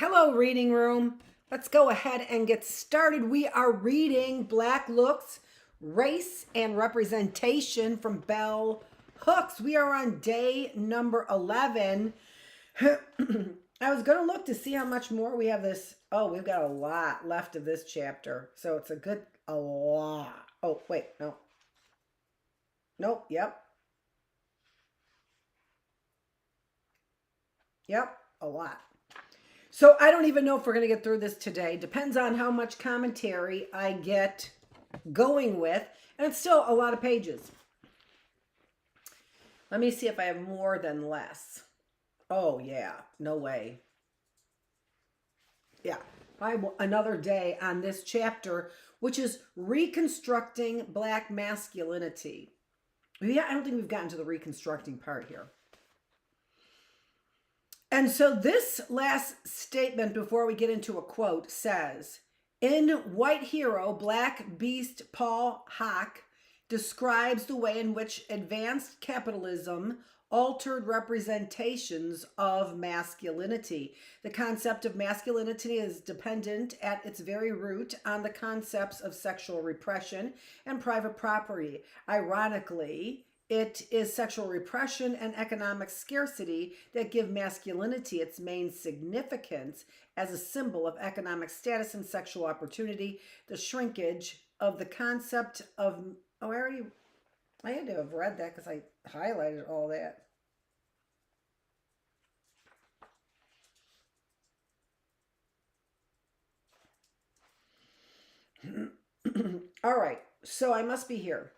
Hello, reading room. Let's go ahead and get started. We are reading Black Looks, Race and Representation from Bell Hooks. We are on day number 11. I was going to look to see how much more we have this. Oh, we've got a lot left of this chapter. So it's a lot. Oh, wait, no. Nope, yep. Yep, a lot. So I don't even know if we're going to get through this today. Depends on how much commentary I get going with. And it's still a lot of pages. Let me see if I have more than less. Oh, yeah. No way. Yeah. Another day on this chapter, which is reconstructing Black masculinity. Yeah, I don't think we've gotten to the reconstructing part here. And so this last statement before we get into a quote says, in White Hero, Black Beast Paul Hock describes the way in which advanced capitalism altered representations of masculinity. The concept of masculinity is dependent at its very root on the concepts of sexual repression and private property. Ironically, it is sexual repression and economic scarcity that give masculinity its main significance as a symbol of economic status and sexual opportunity. The shrinkage of the concept of... Oh, I had to have read that because I highlighted all that. All right, so I must be here.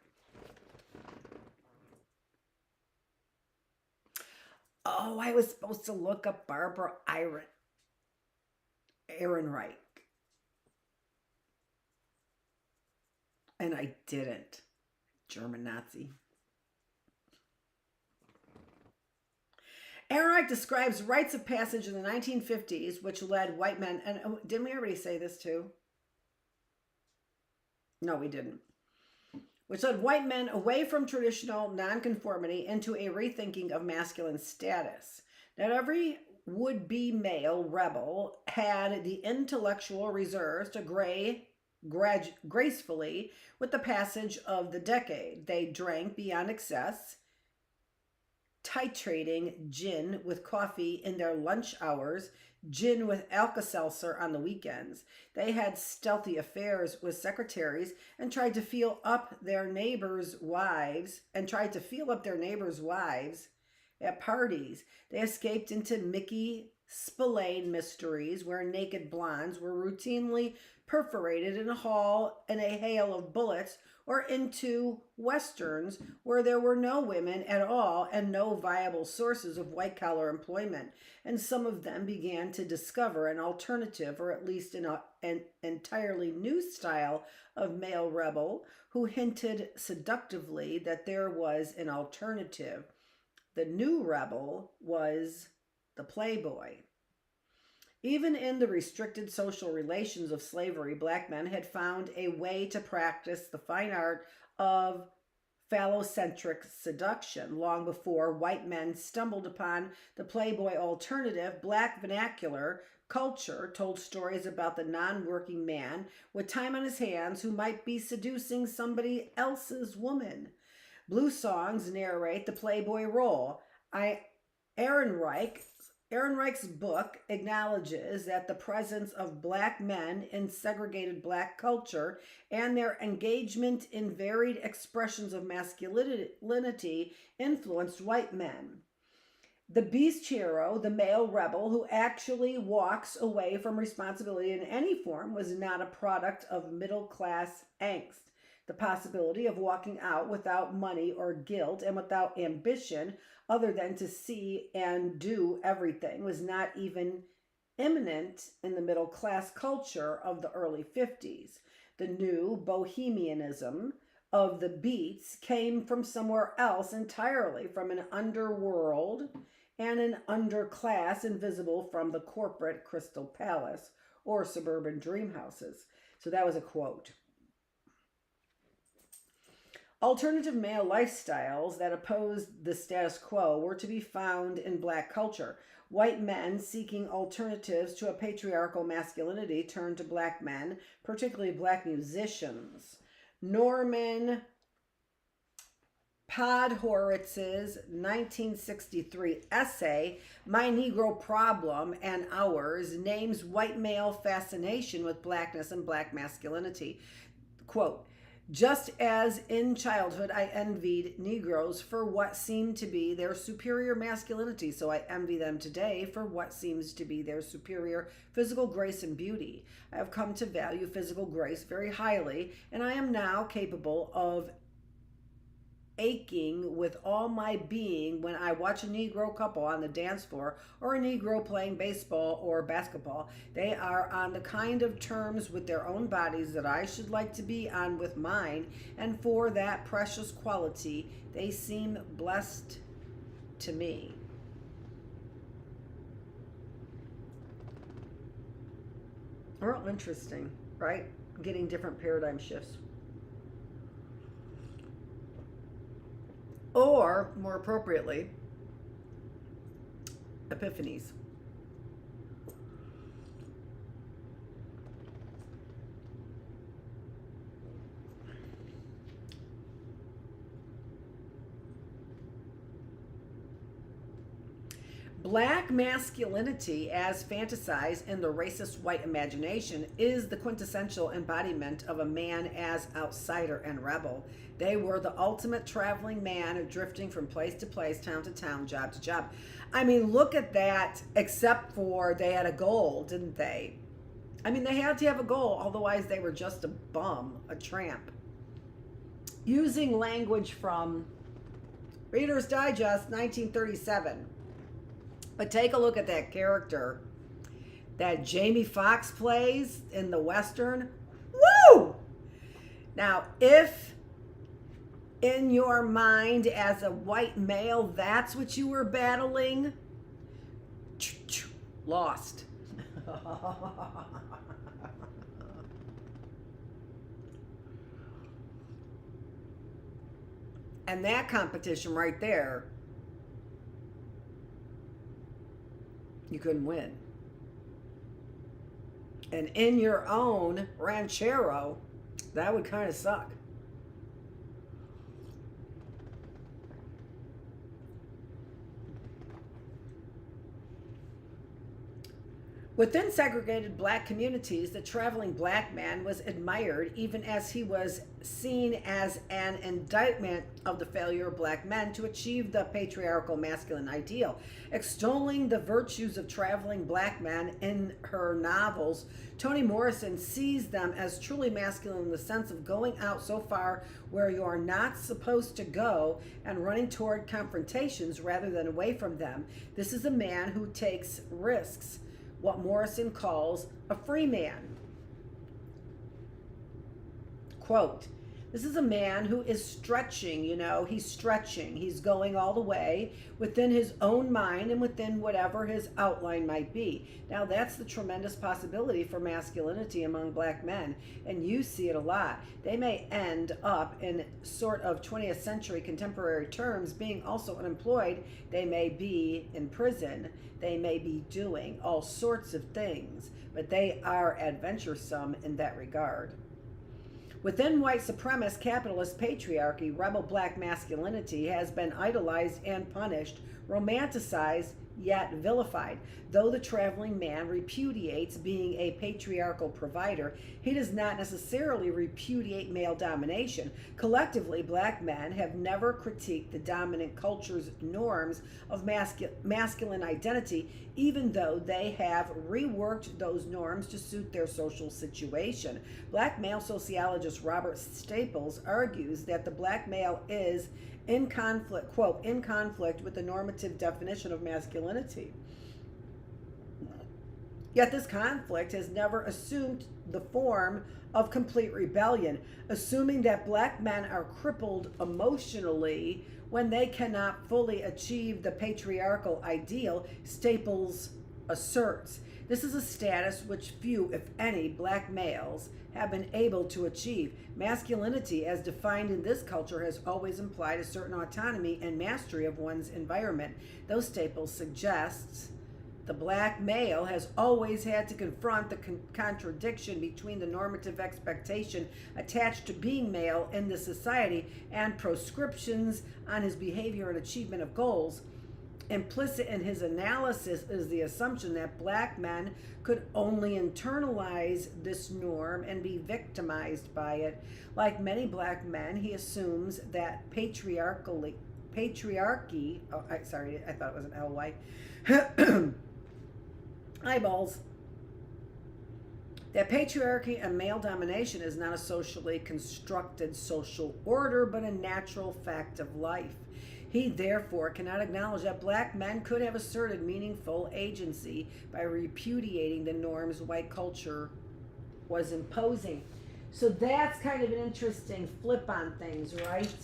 Oh, I was supposed to look up Barbara Ehrenreich. And I didn't. German Nazi. Ehrenreich describes rites of passage in the 1950s, which led white men, and didn't we already say this too? No, we didn't. Which led white men away from traditional nonconformity into a rethinking of masculine status. Not every would-be male rebel had the intellectual reserves to gracefully with the passage of the decade. They drank beyond excess, titrating gin with coffee in their lunch hours, gin with Alka-Seltzer on the weekends. They had stealthy affairs with secretaries and tried to feel up their neighbors' wives at parties. They escaped into Mickey Spillane mysteries where naked blondes were routinely perforated in a hail of bullets, or into westerns where there were no women at all and no viable sources of white-collar employment. And some of them began to discover an alternative, or at least an entirely new style of male rebel who hinted seductively that there was an alternative. The new rebel was the playboy. Even in the restricted social relations of slavery, black men had found a way to practice the fine art of phallocentric seduction. Long before white men stumbled upon the playboy alternative, black vernacular culture told stories about the non-working man with time on his hands who might be seducing somebody else's woman. Blues songs narrate the playboy role. Ehrenreich's book acknowledges that the presence of black men in segregated black culture and their engagement in varied expressions of masculinity influenced white men. The beast hero, the male rebel who actually walks away from responsibility in any form, was not a product of middle-class angst. The possibility of walking out without money or guilt and without ambition other than to see and do everything was not even imminent in the middle class culture of the early 50s. The new bohemianism of the Beats came from somewhere else entirely, from an underworld and an underclass invisible from the corporate Crystal Palace or suburban dream houses. So that was a quote. Alternative male lifestyles that opposed the status quo were to be found in black culture. White men seeking alternatives to a patriarchal masculinity turned to black men, particularly black musicians. Norman Podhoritz's 1963 essay, My Negro Problem and Ours, names white male fascination with blackness and black masculinity. Quote, just as in childhood I envied Negroes for what seemed to be their superior masculinity, so I envy them today for what seems to be their superior physical grace and beauty. I have come to value physical grace very highly, and I am now capable of aching with all my being when I watch a Negro couple on the dance floor or a Negro playing baseball or basketball. They are on the kind of terms with their own bodies that I should like to be on with mine, and for that precious quality, they seem blessed to me. Well, interesting, right? Getting different paradigm shifts. Or, more appropriately, epiphanies. Black masculinity, as fantasized in the racist white imagination, is the quintessential embodiment of a man as outsider and rebel. They were the ultimate traveling man, drifting from place to place, town to town, job to job. I mean, look at that, except for they had a goal, didn't they? I mean, they had to have a goal, otherwise they were just a bum, a tramp. Using language from Reader's Digest, 1937. But take a look at that character that Jamie Foxx plays in the Western. Woo! Now, if in your mind as a white male, that's what you were battling, lost. And that competition right there, you couldn't win. And in your own ranchero, that would kind of suck. Within segregated black communities, the traveling black man was admired even as he was seen as an indictment of the failure of black men to achieve the patriarchal masculine ideal. Extolling the virtues of traveling black men in her novels, Toni Morrison sees them as truly masculine in the sense of going out so far where you are not supposed to go and running toward confrontations rather than away from them. This is a man who takes risks, what Morrison calls a free man. Quote, this is a man who is stretching, he's stretching. He's going all the way within his own mind and within whatever his outline might be. Now, that's the tremendous possibility for masculinity among black men, and you see it a lot. They may end up in sort of 20th century contemporary terms being also unemployed. They may be in prison. They may be doing all sorts of things, but they are adventuresome in that regard. Within white supremacist capitalist patriarchy, rebel black masculinity has been idolized and punished, romanticized, yet vilified. Though the traveling man repudiates being a patriarchal provider, he does not necessarily repudiate male domination. Collectively, black men have never critiqued the dominant culture's norms of masculine identity, even though they have reworked those norms to suit their social situation. Black male sociologist Robert Staples argues that the black male is in conflict, quote, in conflict with the normative definition of masculinity. Yet this conflict has never assumed the form of complete rebellion, assuming that black men are crippled emotionally when they cannot fully achieve the patriarchal ideal. Staples asserts This is a status which few, if any, black males have been able to achieve. Masculinity, as defined in this culture, has always implied a certain autonomy and mastery of one's environment. Those staples suggests the black male has always had to confront the contradiction between the normative expectation attached to being male in the society and proscriptions on his behavior and achievement of goals. Implicit in his analysis is the assumption that black men could only internalize this norm and be victimized by it. Like many black men, he assumes that patriarchy, sorry, I thought it was an L-Y, eyeballs, that patriarchy and male domination is not a socially constructed social order, but a natural fact of life. He therefore cannot acknowledge that black men could have asserted meaningful agency by repudiating the norms white culture was imposing. So that's kind of an interesting flip on things, right?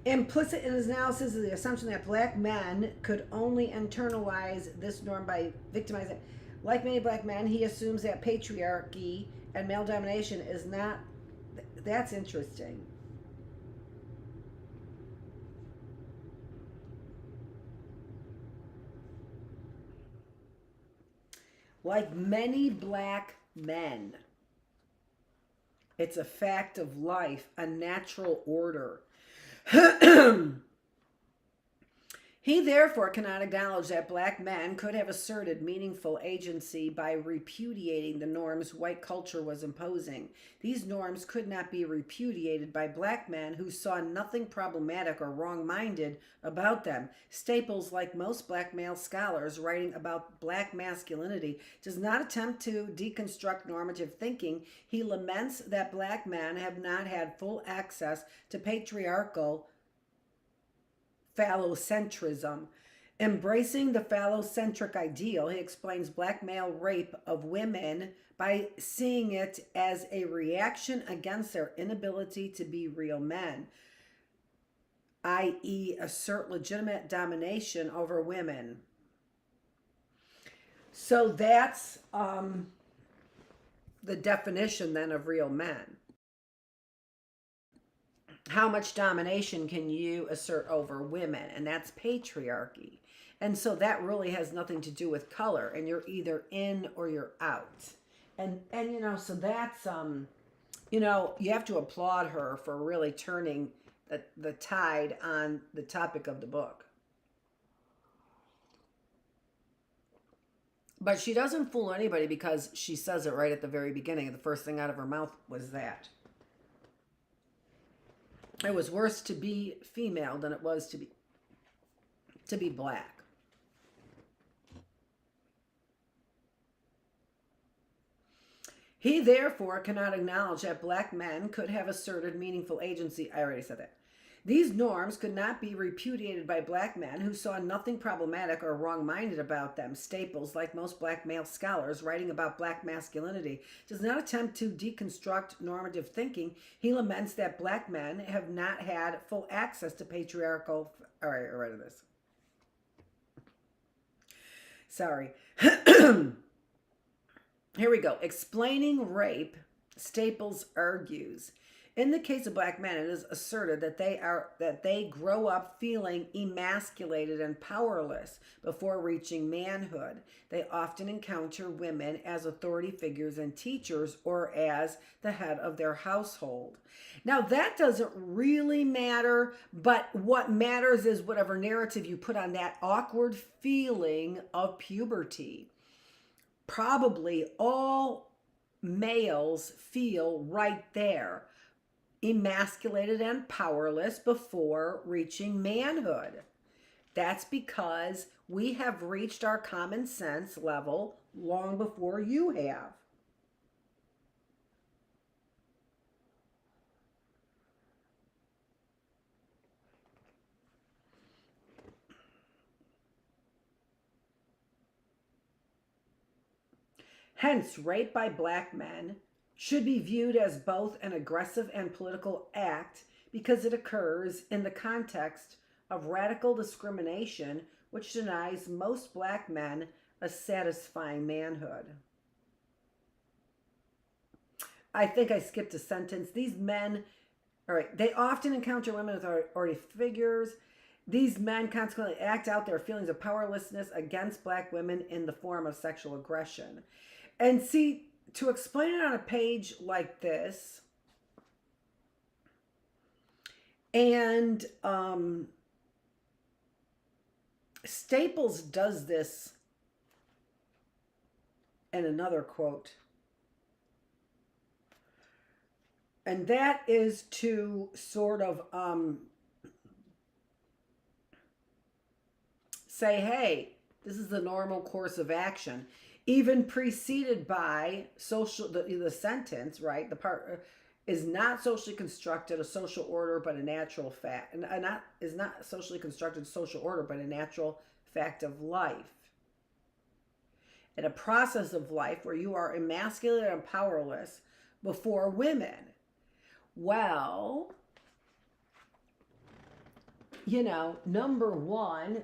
Implicit in his analysis is the assumption that black men could only internalize this norm by victimizing. Like many black men, he assumes that patriarchy and male domination is not. That's interesting. Like many black men, it's a fact of life, a natural order. He therefore cannot acknowledge that black men could have asserted meaningful agency by repudiating the norms white culture was imposing. These norms could not be repudiated by black men who saw nothing problematic or wrong-minded about them. Staples, like most black male scholars writing about black masculinity, does not attempt to deconstruct normative thinking. He laments that black men have not had full access to patriarchal phallocentrism. Embracing the phallocentric ideal, he explains black male rape of women by seeing it as a reaction against their inability to be real men, i.e., assert legitimate domination over women. So that's the definition then of real men. How much domination can you assert over women? And that's patriarchy. And so that really has nothing to do with color, and you're either in or you're out. And you know, so that's you know, you have to applaud her for really turning the tide on the topic of the book. But she doesn't fool anybody because she says it right at the very beginning. The first thing out of her mouth was that. It was worse to be female than it was to be black. He therefore cannot acknowledge that black men could have asserted meaningful agency. I already said that. These norms could not be repudiated by black men who saw nothing problematic or wrong-minded about them. Staples, like most black male scholars writing about black masculinity, does not attempt to deconstruct normative thinking. He laments that black men have not had full access to patriarchal... All right, I read this. Sorry. Here we go. Explaining rape, Staples argues, in the case of black men, it is asserted that they grow up feeling emasculated and powerless before reaching manhood. They often encounter women as authority figures and teachers or as the head of their household. Now, that doesn't really matter, but what matters is whatever narrative you put on that awkward feeling of puberty. Probably all males feel right there, emasculated and powerless before reaching manhood. That's because we have reached our common sense level long before you have. Hence, rape by black men should be viewed as both an aggressive and political act because it occurs in the context of radical discrimination which denies most black men a satisfying manhood. I think I skipped a sentence. These men, all right, they often encounter women with authority figures. These men consequently act out their feelings of powerlessness against black women in the form of sexual aggression. And see, to explain it on a page like this, and Staples does this in another quote. And that is to sort of say, hey, this is the normal course of action, even preceded by social, the sentence, right? The part is not socially constructed a social order, but a natural fact, and is not socially constructed social order, but a natural fact of life. In a process of life where you are emasculated and powerless before women. Well, you know, number one,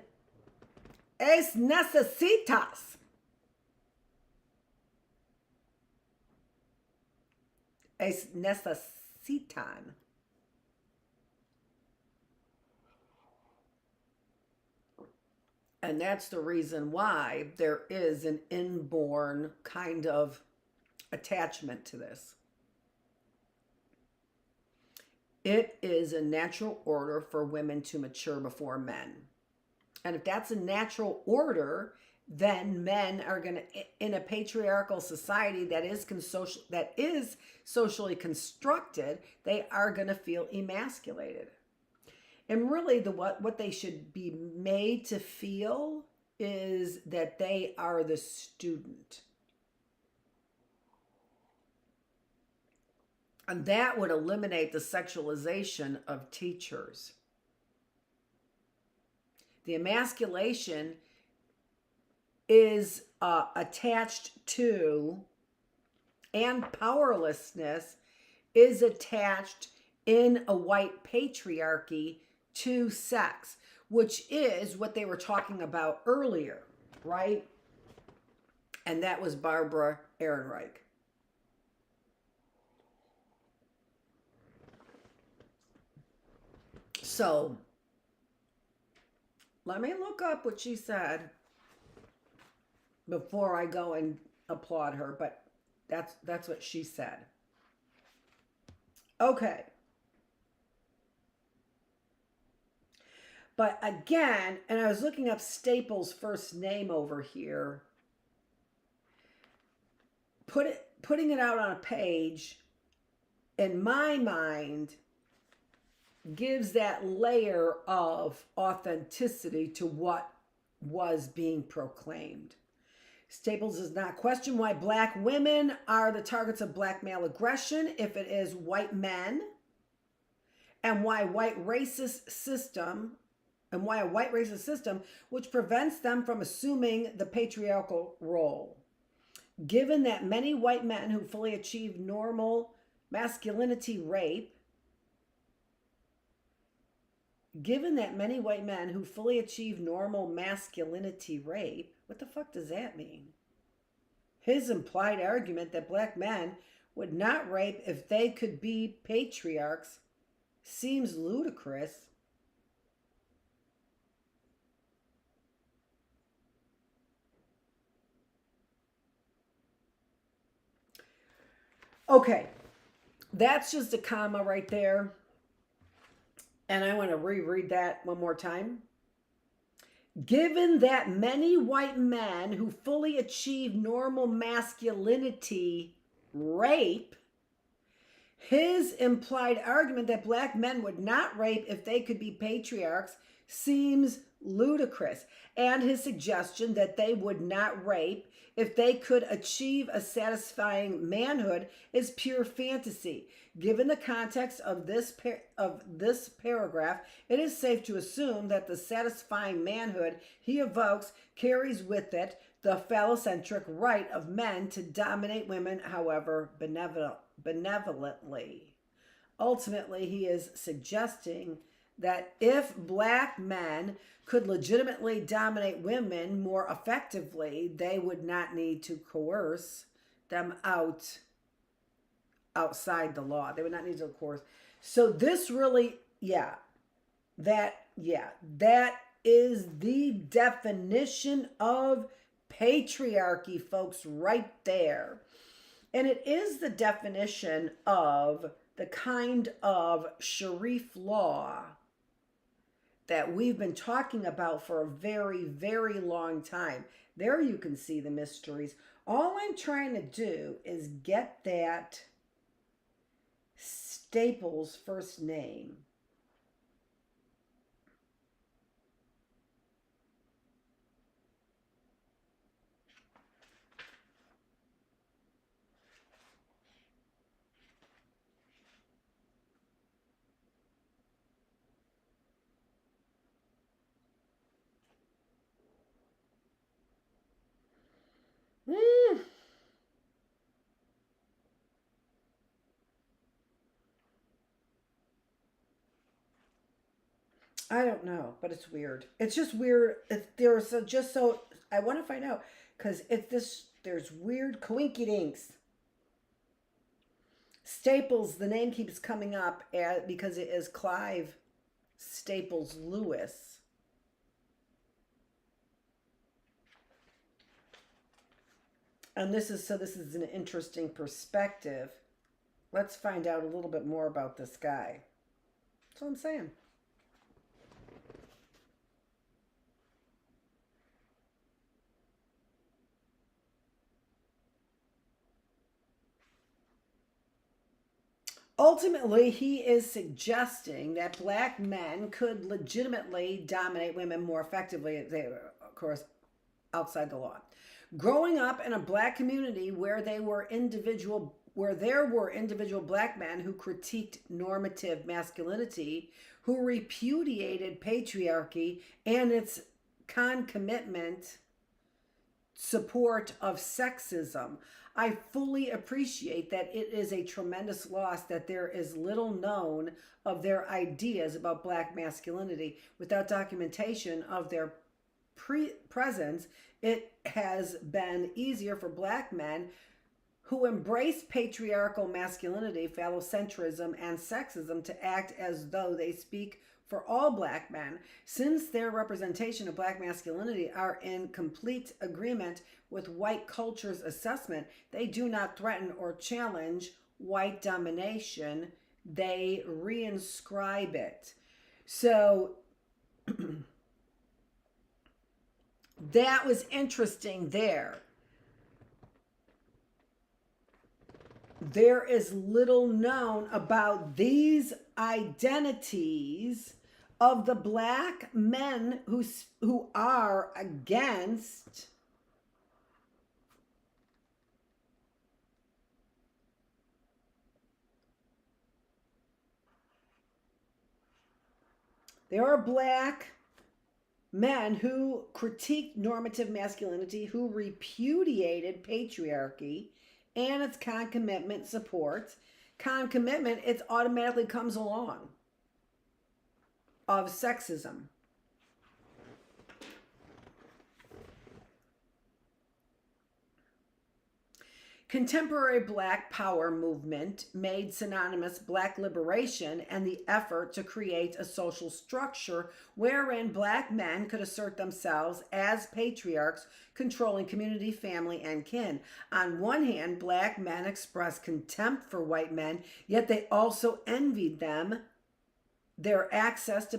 es necesitas. Es necesitan. And that's the reason why there is an inborn kind of attachment to this. It is a natural order for women to mature before men. And if that's a natural order, then men are going to, in a patriarchal society that is socially constructed, they are going to feel emasculated. And really what they should be made to feel is that they are the student. And that would eliminate the sexualization of teachers. The emasculation is attached to, and powerlessness is attached in a white patriarchy to sex, which is what they were talking about earlier, right? And that was Barbara Ehrenreich. So, let me look up what she said before I go and applaud her, but that's what she said. Okay. But again, and I was looking up Staples' first name over here, putting it out on a page, in my mind, gives that layer of authenticity to what was being proclaimed. Staples does not question why black women are the targets of black male aggression if it is white men, and why a white racist system which prevents them from assuming the patriarchal role. Given that many white men who fully achieve normal masculinity rape, what the fuck does that mean? His implied argument that black men would not rape if they could be patriarchs seems ludicrous. Okay, that's just a comma right there. And I want to reread that one more time. Given that many white men who fully achieve normal masculinity rape, his implied argument that black men would not rape if they could be patriarchs seems ludicrous, and his suggestion that they would not rape if they could achieve a satisfying manhood is pure fantasy. Given the context of this paragraph, it is safe to assume that the satisfying manhood he evokes carries with it the phallocentric right of men to dominate women, however benevolently. Ultimately, he is suggesting that if black men could legitimately dominate women more effectively, they would not need to coerce them outside the law. They would not need to coerce. So this really, that is the definition of patriarchy, folks, right there. And it is the definition of the kind of Sharif law that we've been talking about for a very, very long time. There you can see the mysteries. All I'm trying to do is get that Staples' first name. I don't know, but it's weird. It's just weird. There's just so I want to find out because it's this. There's weird coinkydinks. Staples. The name keeps coming up because it is Clive Staples Lewis. And this is an interesting perspective. Let's find out a little bit more about this guy. That's what I'm saying. Ultimately, he is suggesting that black men could legitimately dominate women more effectively. They, of course, outside the law. Growing up in a black community where there were individual black men who critiqued normative masculinity, who repudiated patriarchy and its concomitant support of sexism. I fully appreciate that it is a tremendous loss that there is little known of their ideas about black masculinity. Without documentation of their presence, it has been easier for black men who embrace patriarchal masculinity, phallocentrism, and sexism to act as though they speak for all black men, since their representation of black masculinity are in complete agreement with white culture's assessment. They do not threaten or challenge white domination. They reinscribe it. So that was interesting there. There is little known about these identities of the black men who are against there are black men who critiqued normative masculinity, who repudiated patriarchy and its concomitant supports. Concomitant, it automatically comes along of sexism. Contemporary Black Power movement made synonymous Black liberation and the effort to create a social structure wherein Black men could assert themselves as patriarchs controlling community, family, and kin. On one hand, Black men expressed contempt for white men, yet they also envied them their access to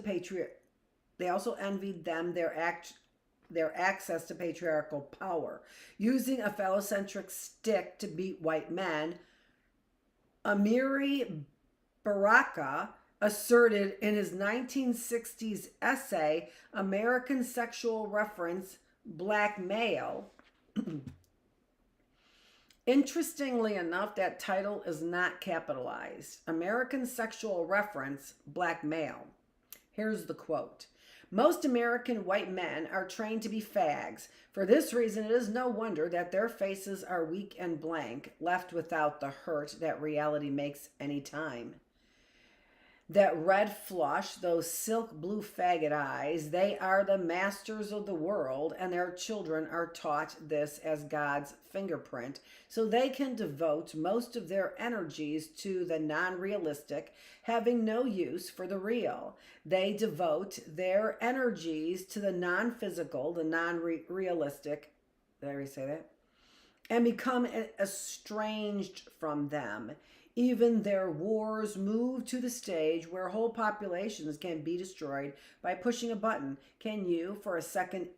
their access to patriarchal power. Using a phallocentric stick to beat white men, Amiri Baraka, asserted in his 1960s essay, American Sexual Reference, Black Male. Interestingly enough, that title is not capitalized. American Sexual Reference, Black Male. Here's the quote. Most American white men are trained to be fags. For this reason, it is no wonder that their faces are weak and blank, left without the hurt that reality makes any time. That red flush, those silk blue faggot eyes, they are the masters of the world, and their children are taught this as God's fingerprint, so they can devote most of their energies to the non-realistic, having no use for the real. They devote their energies to the non-physical, the non-realistic, did I already say that? And become estranged from them. Even their wars move to the stage where whole populations can be destroyed by pushing a button. Can you for a second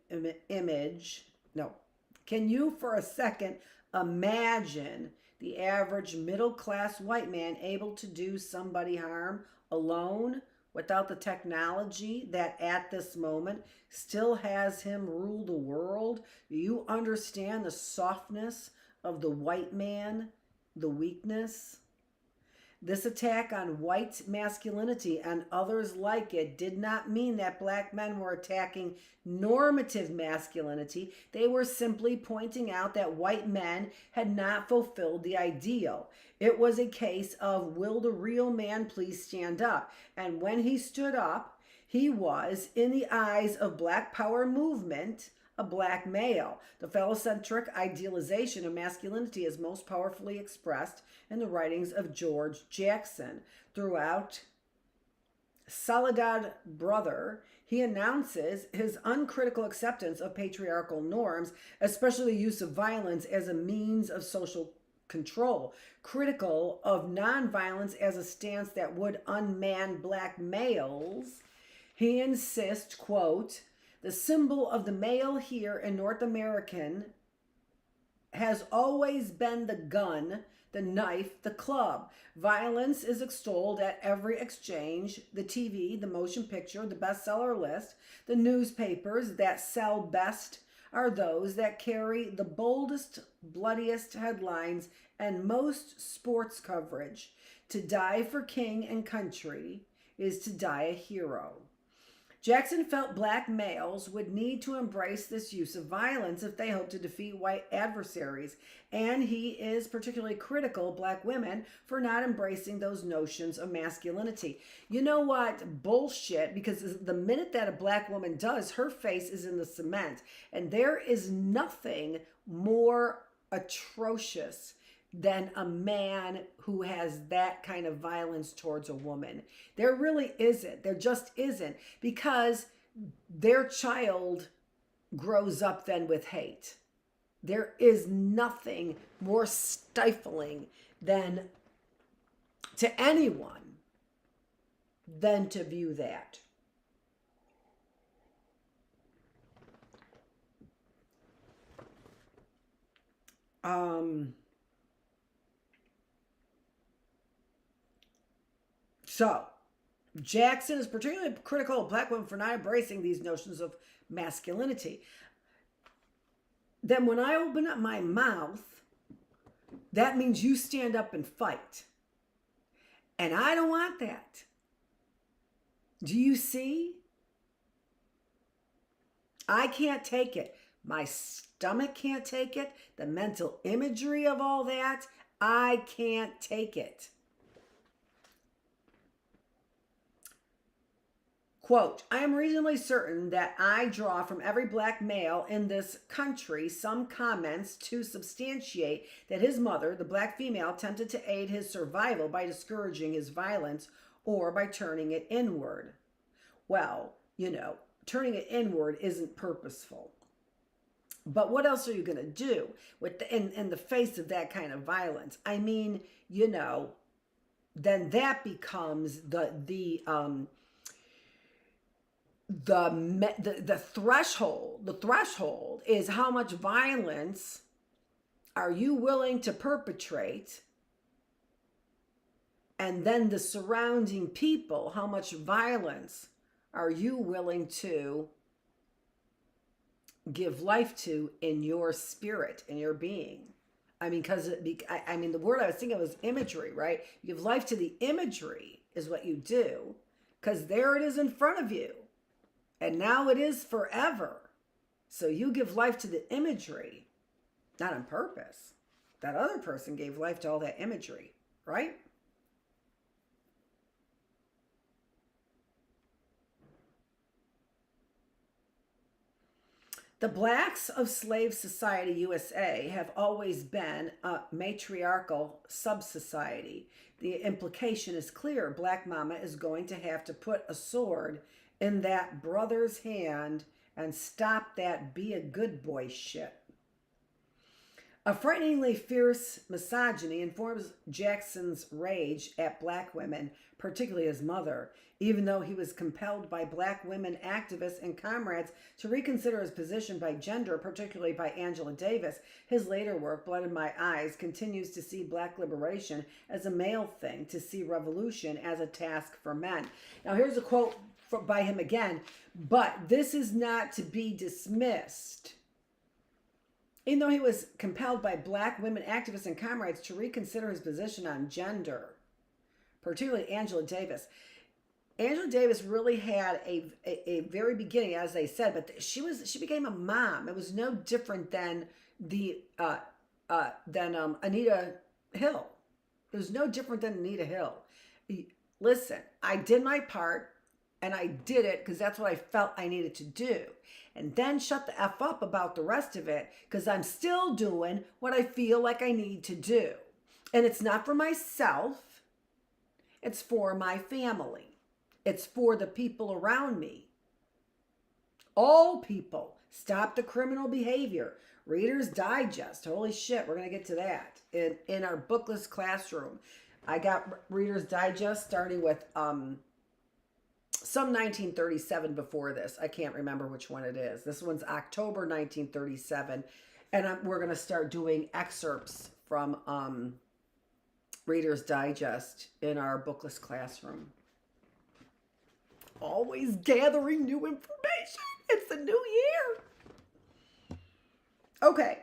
imagine the average middle-class white man able to do somebody harm alone without the technology that at this moment still has him rule the world? Do you understand the softness of the white man, the weakness? This attack on white masculinity and others like it did not mean that black men were attacking normative masculinity. They were simply pointing out that white men had not fulfilled the ideal. It was a case of, will the real man please stand up? And when he stood up, he was, in the eyes of Black Power movement, a black male. The phallocentric idealization of masculinity is most powerfully expressed in the writings of George Jackson. Throughout Soledad Brother, he announces his uncritical acceptance of patriarchal norms, especially the use of violence as a means of social control, critical of nonviolence as a stance that would unman black males. He insists, quote, the symbol of the male here in North American has always been the gun, the knife, the club. Violence is extolled at every exchange, the TV, the motion picture, the bestseller list. The newspapers that sell best are those that carry the boldest, bloodiest headlines and most sports coverage. To die for king and country is to die a hero. Jackson felt black males would need to embrace this use of violence if they hoped to defeat white adversaries, and he is particularly critical of black women for not embracing those notions of masculinity. You know what? Bullshit, because the minute that a black woman does, her face is in the cement, and there is nothing more atrocious than a man who has that kind of violence towards a woman. There really isn't. There just isn't, because their child grows up then with hate. There is nothing more stifling than to anyone than to view that. So, Jackson is particularly critical of black women for not embracing these notions of masculinity. Then when I open up my mouth, that means you stand up and fight. And I don't want that. Do you see? I can't take it. My stomach can't take it. The mental imagery of all that, I can't take it. Quote, I am reasonably certain that I draw from every black male in this country some comments to substantiate that his mother, the black female, attempted to aid his survival by discouraging his violence or by turning it inward. Well, you know, turning it inward isn't purposeful. But what else are you going to do with in the face of that kind of violence? I mean, you know, then that becomes the threshold. The threshold is how much violence are you willing to perpetrate And then the surrounding people, how much violence are you willing to give life to in your spirit, in your being? I mean, because the word I was thinking was imagery, right? You give life to the imagery is what you do, because there it is in front of you. And now it is forever. So you give life to the imagery, not on purpose. That other person gave life to all that imagery, right? The blacks of slave society USA have always been a matriarchal sub-society. The implication is clear. Black mama is going to have to put a sword in that brother's hand and stop that be a good boy shit. A frighteningly fierce misogyny informs Jackson's rage at black women, particularly his mother, even though he was compelled by black women activists and comrades to reconsider his position by gender, particularly by Angela Davis. His later work, Blood in My Eyes, continues to see black liberation as a male thing, to see revolution as a task for men. Now here's a quote by him again, but this is not to be dismissed. Even though he was compelled by black women activists and comrades to reconsider his position on gender, particularly Angela Davis. Angela Davis really had a very beginning, as they said, but she became a mom. It was no different than Anita Hill. It was no different than Anita Hill. Listen, I did my part, and I did it because that's what I felt I needed to do. And then shut the F up about the rest of it, because I'm still doing what I feel like I need to do. And it's not for myself. It's for my family. It's for the people around me. All people. Stop the criminal behavior. Reader's Digest. Holy shit, we're going to get to that. In our Bookless classroom. I got Reader's Digest starting with some 1937 before this. I can't remember which one it is. This one's October 1937. And we're going to start doing excerpts from Reader's Digest in our Bookless classroom. Always gathering new information. It's the new year. Okay.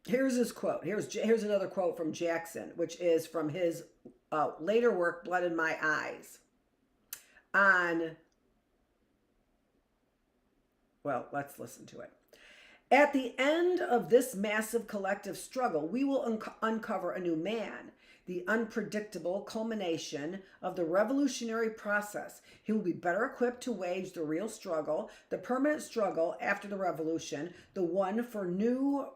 Here's his quote. Here's another quote from Jackson, which is from his later work, Blood in My Eyes. Let's listen to it. At the end of this massive collective struggle, we will uncover a new man, the unpredictable culmination of the revolutionary process. He will be better equipped to wage the real struggle, the permanent struggle after the revolution, the one for new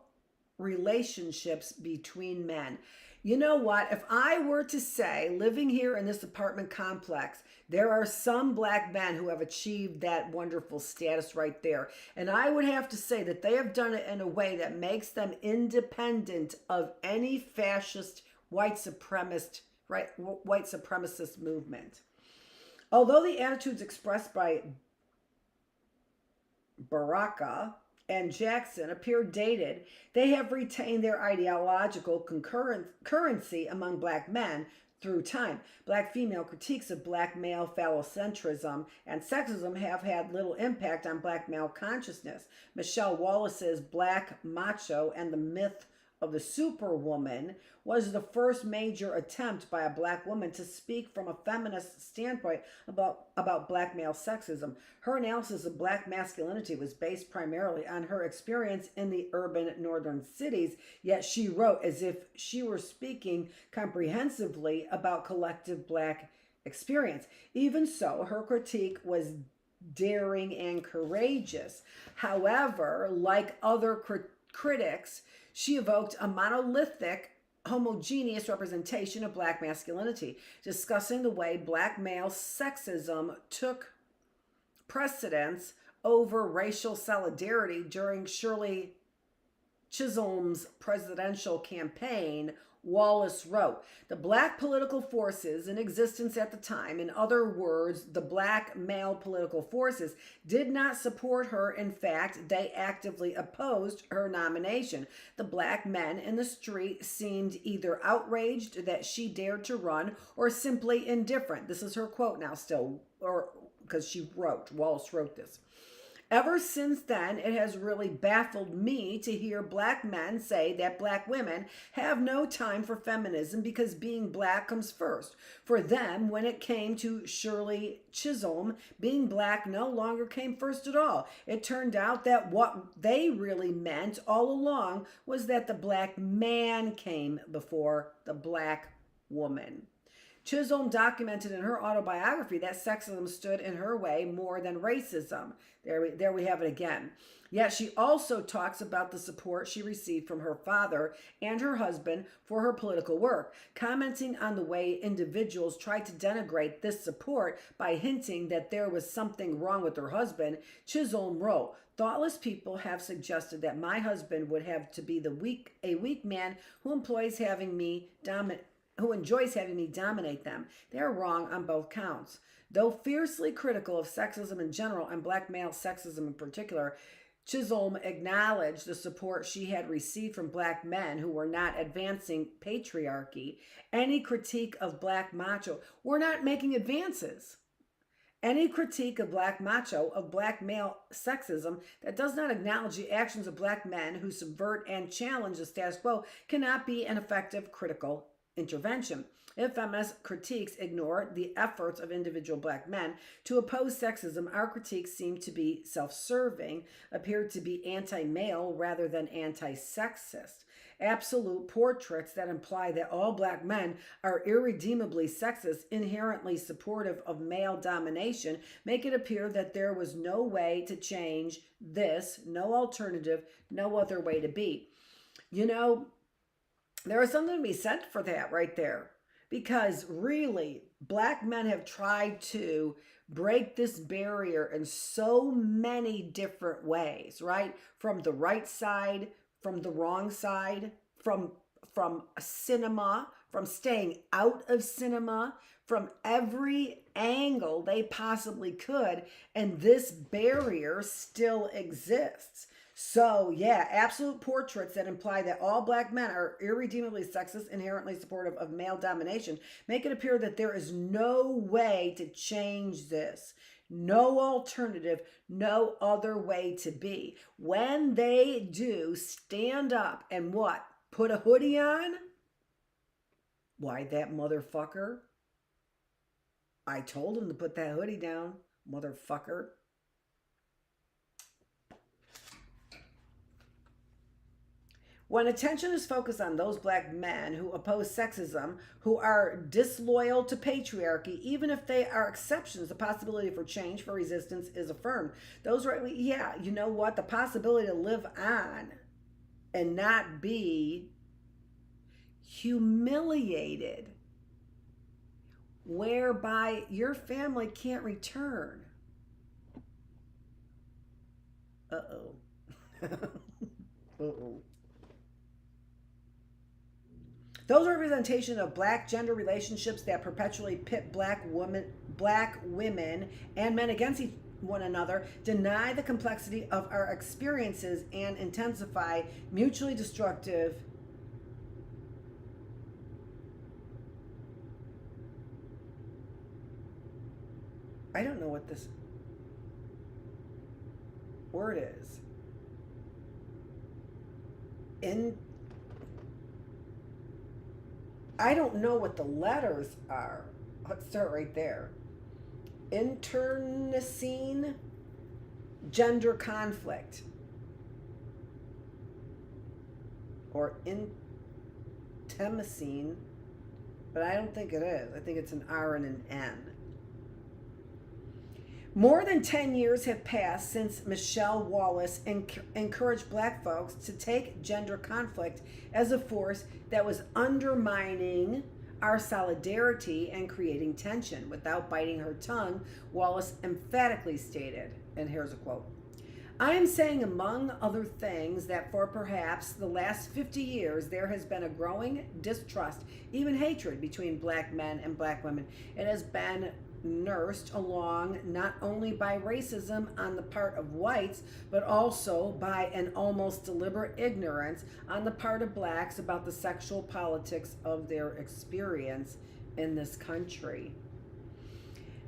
relationships between men. You know what? If I were to say, living here in this apartment complex, there are some black men who have achieved that wonderful status right there. And I would have to say that they have done it in a way that makes them independent of any fascist, white supremacist movement. Although the attitudes expressed by Baraka and Jackson appear dated, they have retained their ideological currency among black men through time. Black female critiques of black male phallocentrism and sexism have had little impact on black male consciousness. Michelle Wallace's Black Macho and the Myth of the Superwoman was the first major attempt by a black woman to speak from a feminist standpoint about black male sexism. Her analysis of black masculinity was based primarily on her experience in the urban northern cities, yet she wrote as if she were speaking comprehensively about collective black experience. Even so, her critique was daring and courageous. However, like other critics, she evoked a monolithic, homogeneous representation of black masculinity, discussing the way black male sexism took precedence over racial solidarity during Shirley Chisholm's presidential campaign, Wallace wrote, "The black political forces in existence at the time, in other words, the black male political forces, did not support her. In fact, they actively opposed her nomination. The black men in the street seemed either outraged that she dared to run or simply indifferent." This is her quote now still, or because Wallace wrote this. "Ever since then, it has really baffled me to hear black men say that black women have no time for feminism because being black comes first. For them, when it came to Shirley Chisholm, being black no longer came first at all. It turned out that what they really meant all along was that the black man came before the black woman." Chisholm documented in her autobiography that sexism stood in her way more than racism. There we have it again. Yet she also talks about the support she received from her father and her husband for her political work, commenting on the way individuals tried to denigrate this support by hinting that there was something wrong with her husband. Chisholm wrote, "Thoughtless people have suggested that my husband would have to be a weak man who enjoys having me dominate them. They are wrong on both counts." Though fiercely critical of sexism in general and black male sexism in particular, Chisholm acknowledged the support she had received from black men who were not advancing patriarchy. Any critique of black macho, we're not making advances. Any critique of black macho, of black male sexism that does not acknowledge the actions of black men who subvert and challenge the status quo cannot be an effective critical intervention. If feminist critiques ignore the efforts of individual black men to oppose sexism, our critiques seem to be self-serving, appear to be anti-male rather than anti-sexist. Absolute portraits that imply that all black men are irredeemably sexist, inherently supportive of male domination, make it appear that there was no way to change this, no alternative, no other way to be. You know, there is something to be said for that right there. Because really, black men have tried to break this barrier in so many different ways, right? From the right side, from the wrong side, from cinema, from staying out of cinema, from every angle they possibly could, and this barrier still exists. So, yeah, absolute portraits that imply that all black men are irredeemably sexist, inherently supportive of male domination, make it appear that there is no way to change this. No alternative, no other way to be. When they do stand up and what? Put a hoodie on? Why, that motherfucker. I told him to put that hoodie down, motherfucker. When attention is focused on those black men who oppose sexism, who are disloyal to patriarchy, even if they are exceptions, the possibility for change, for resistance is affirmed. Those are, yeah, you know what? The possibility to live on and not be humiliated, whereby your family can't return. Uh-oh. Uh-oh. Those representation of black gender relationships that perpetually pit black women and men against one another deny the complexity of our experiences and intensify mutually destructive I don't know what this word is. I don't know what the letters are. Let's start right there. Internecine gender conflict. Or intimecine, but I don't think it is. I think it's an R and an N. More than 10 years have passed since Michelle Wallace encouraged black folks to take gender conflict as a force that was undermining our solidarity and creating tension. Without biting her tongue, Wallace emphatically stated, and here's a quote, I am saying, among other things, that for perhaps the last 50 years, there has been a growing distrust, even hatred, between black men and black women. It has been nursed along not only by racism on the part of whites, but also by an almost deliberate ignorance on the part of blacks about the sexual politics of their experience in this country.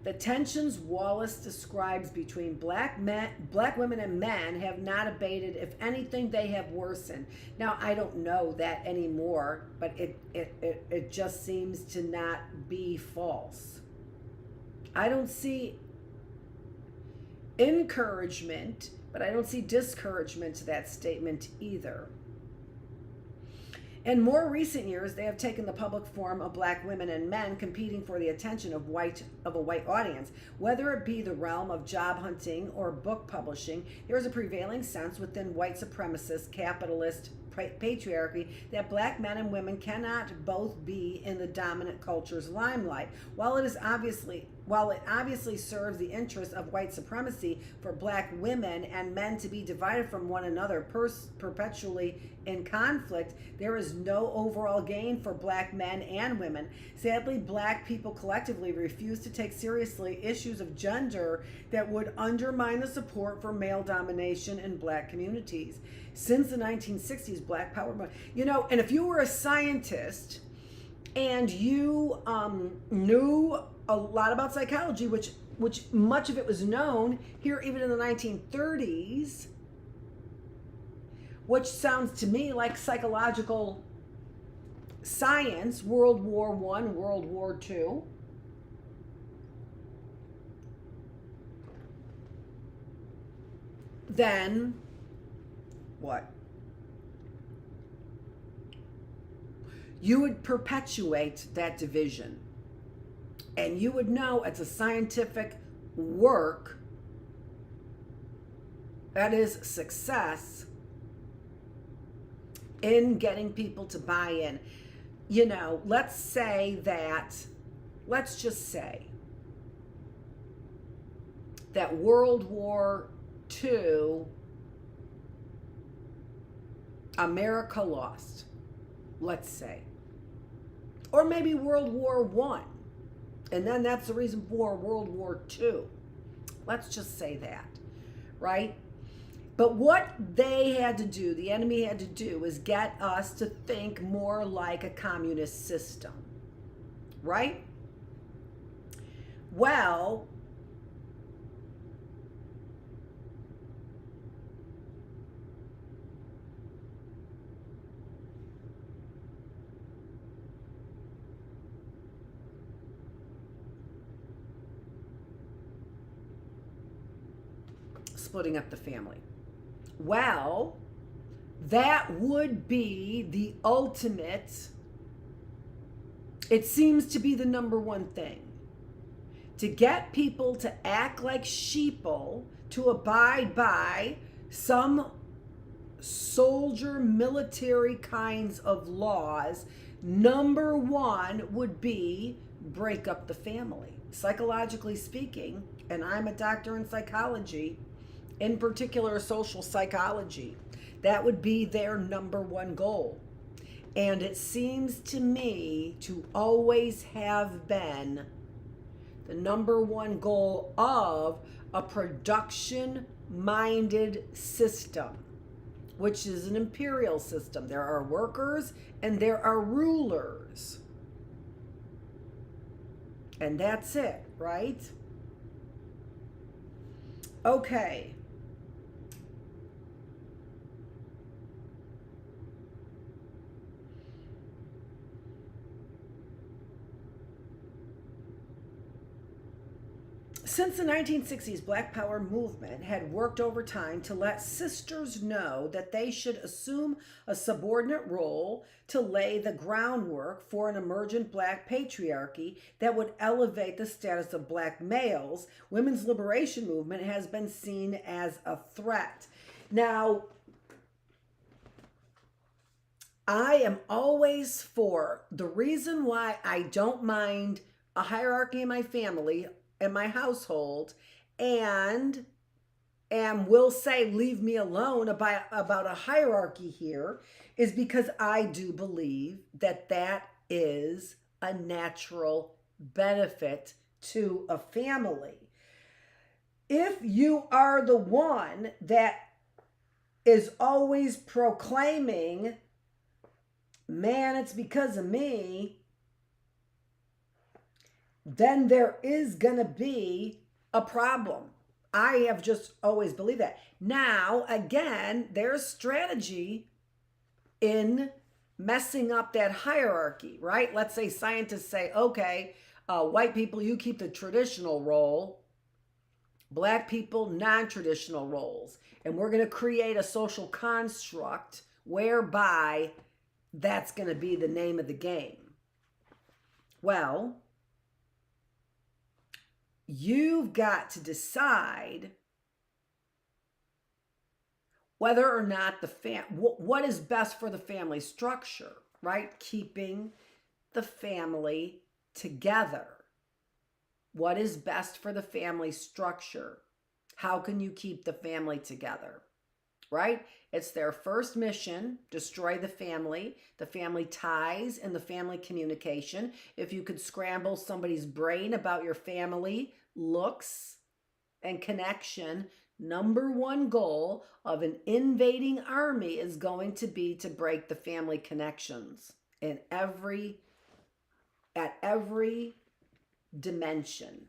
The tensions Wallace describes between black women and men have not abated. If anything, they have worsened. Now, I don't know that anymore, but it just seems to not be false. I don't see encouragement, but I don't see discouragement to that statement either. In more recent years, they have taken the public form of black women and men competing for the attention of a white audience. Whether it be the realm of job hunting or book publishing, there is a prevailing sense within white supremacist capitalist patriarchy that black men and women cannot both be in the dominant culture's limelight. While it obviously serves the interests of white supremacy for black women and men to be divided from one another perpetually in conflict, there is no overall gain for black men and women. Sadly, black people collectively refuse to take seriously issues of gender that would undermine the support for male domination in black communities. Since the 1960s, black power, and if you were a scientist and you knew a lot about psychology, which much of it was known here even in the 1930s, which sounds to me like psychological science, World War I, World War II. Then what? You would perpetuate that division. And you would know it's a scientific work that is success in getting people to buy in. Let's just say that World War II, America lost, let's say. Or maybe World War I. And then that's the reason for World War II. Let's just say that, right? But what they had to do, the enemy had to do, is get us to think more like a communist system, right? Well, splitting up the family. Well, that would be the ultimate, it seems to be the number one thing. To get people to act like sheeple, to abide by some soldier military kinds of laws, number one would be break up the family. Psychologically speaking, and I'm a doctor in psychology, in particular social psychology, that would be their number one goal. And it seems to me to always have been the number one goal of a production-minded system, which is an imperial system. There are workers and there are rulers. And that's it, right? Okay. Since the 1960s, Black Power movement had worked overtime to let sisters know that they should assume a subordinate role to lay the groundwork for an emergent Black patriarchy that would elevate the status of Black males. Women's liberation movement has been seen as a threat. Now, I am always for the reason why I don't mind a hierarchy in my family, in my household, and and will say, leave me alone about a hierarchy here, is because I do believe that that is a natural benefit to a family. If you are the one that is always proclaiming, man, it's because of me, then there is going to be a problem. I have just always believed that. Now, again, there's strategy in messing up that hierarchy, right? Let's say scientists say, okay, white people, you keep the traditional role, black people, non-traditional roles. And we're going to create a social construct whereby that's going to be the name of the game. Well, you've got to decide whether or not what is best for the family structure, right? Keeping the family together. What is best for the family structure? How can you keep the family together, right? It's their first mission, destroy the family ties, and the family communication. If you could scramble somebody's brain about your family looks and connection, number one goal of an invading army is going to be to break the family connections at every dimension.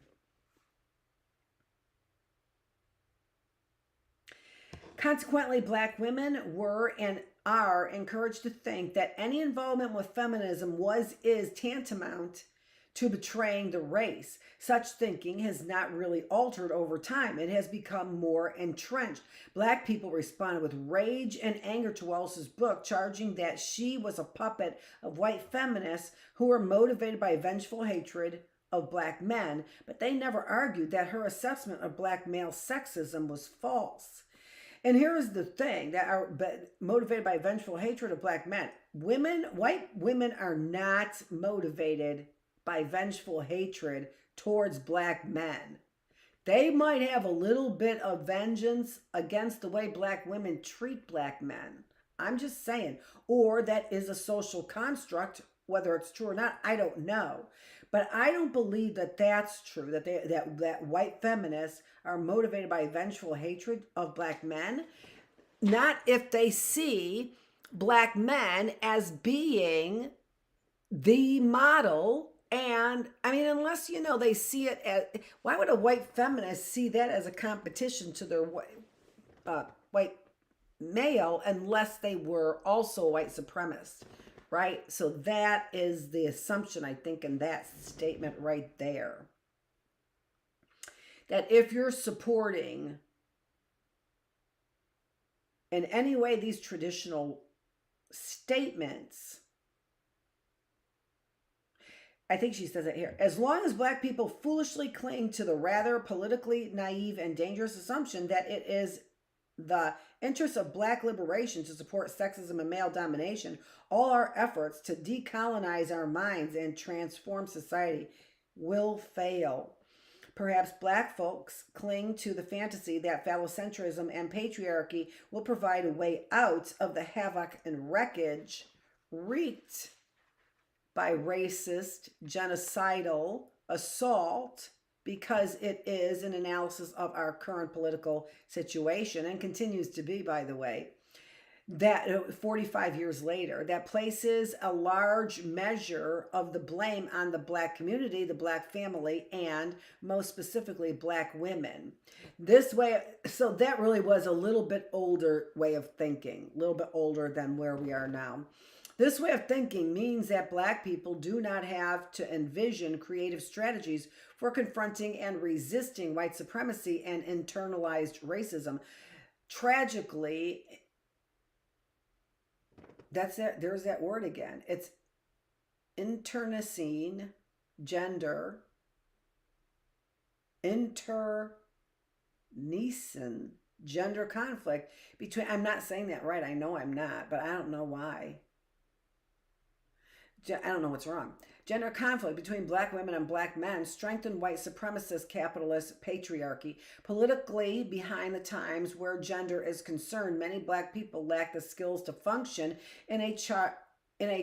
Consequently, black women were and are encouraged to think that any involvement with feminism is tantamount to betraying the race. Such thinking has not really altered over time. It has become more entrenched. Black people responded with rage and anger to Wells's book, charging that she was a puppet of white feminists who were motivated by vengeful hatred of black men, but they never argued that her assessment of black male sexism was false. And here's the thing, that are motivated by vengeful hatred of black men. White women are not motivated by vengeful hatred towards black men. They might have a little bit of vengeance against the way black women treat black men. I'm just saying. Or that is a social construct. Whether it's true or not, I don't know. But I don't believe that that's true, that white feminists are motivated by vengeful hatred of black men. Not if they see black men as being the model. And I mean, unless, they see it as, why would a white feminist see that as a competition to their white male unless they were also white supremacist? Right? So that is the assumption, I think, in that statement right there. That if you're supporting in any way these traditional statements, I think she says it here, as long as black people foolishly cling to the rather politically naive and dangerous assumption that it is the interest of black liberation to support sexism and male domination, all our efforts to decolonize our minds and transform society will fail. Perhaps black folks cling to the fantasy that phallocentrism and patriarchy will provide a way out of the havoc and wreckage wreaked by racist, genocidal assault, because it is an analysis of our current political situation, and continues to be, by the way, that 45 years later, that places a large measure of the blame on the black community, the black family, and most specifically black women. This way, so that really was a little bit older way of thinking, a little bit older than where we are now. This way of thinking means that black people do not have to envision creative strategies for confronting and resisting white supremacy and internalized racism. Tragically, that's it. There's that word again. It's internecine gender, gender conflict between, I'm not saying that right. I know I'm not, but I don't know why. I don't know what's wrong. Gender conflict between black women and black men strengthened white supremacist capitalist patriarchy. Politically behind the times where gender is concerned, many black people lack the skills to function in a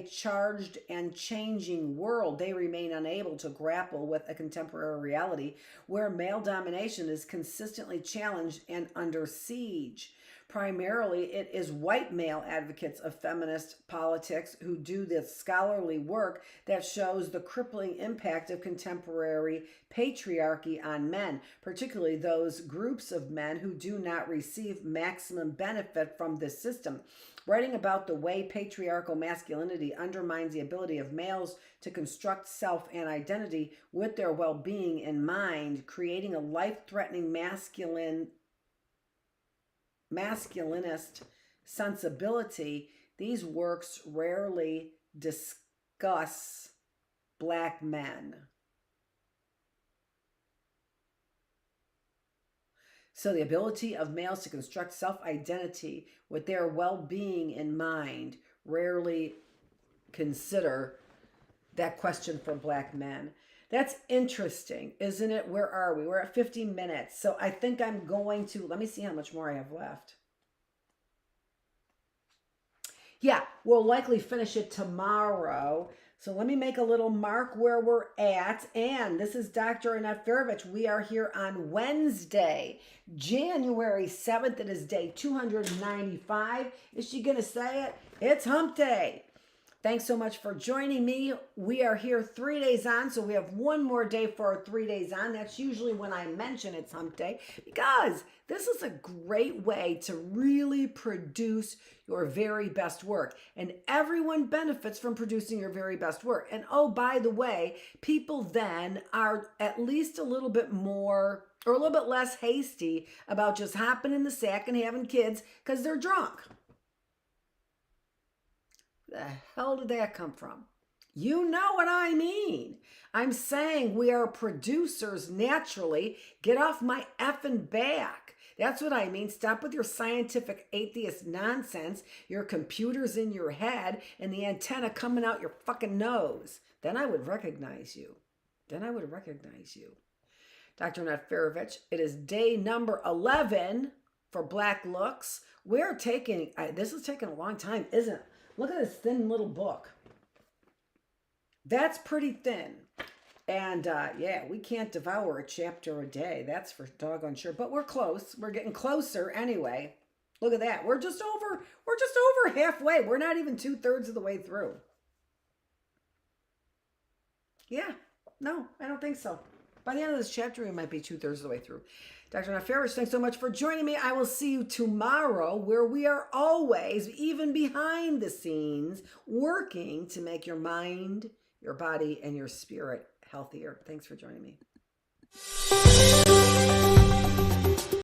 charged and changing world. They remain unable to grapple with a contemporary reality where male domination is consistently challenged and under siege. Primarily, it is white male advocates of feminist politics who do this scholarly work that shows the crippling impact of contemporary patriarchy on men, particularly those groups of men who do not receive maximum benefit from this system. Writing about the way patriarchal masculinity undermines the ability of males to construct self and identity with their well-being in mind, creating a life-threatening masculinist sensibility, these works rarely discuss black men. So the ability of males to construct self-identity with their well-being in mind rarely consider that question for black men. That's interesting, isn't it? Where are we? We're at 50 minutes. So I think I'm going to, let me see how much more I have left. Yeah, we'll likely finish it tomorrow. So let me make a little mark where we're at. And this is Dr. Annette Feravich. We are here on Wednesday, January 7th. It is day 295. Is she going to say it? It's hump day. Thanks so much for joining me. We are here 3 days on, so we have one more day for our 3 days on. That's usually when I mention it's hump day, because this is a great way to really produce your very best work. And everyone benefits from producing your very best work. And oh, by the way, people then are at least a little bit more or a little bit less hasty about just hopping in the sack and having kids because they're drunk. The hell did that come from? You know what I mean. I'm saying we are producers naturally. Get off my effing back. That's what I mean. Stop with your scientific atheist nonsense, your computers in your head, and the antenna coming out your fucking nose. Then I would recognize you. Dr. Annette Feravich, it is day number 11 for Black Looks. We're taking, this is taking a long time, isn't it? Look at this thin little book. That's pretty thin. And yeah, we can't devour a chapter a day. That's for doggone sure. But we're close. We're getting closer anyway. Look at that. We're just over halfway. We're not even 2/3 of the way through. Yeah. No, I don't think so. By the end of this chapter, we might be 2/3 of the way through. Dr. Annette Feravich, thanks so much for joining me. I will see you tomorrow, where we are always, even behind the scenes, working to make your mind, your body, and your spirit healthier. Thanks for joining me.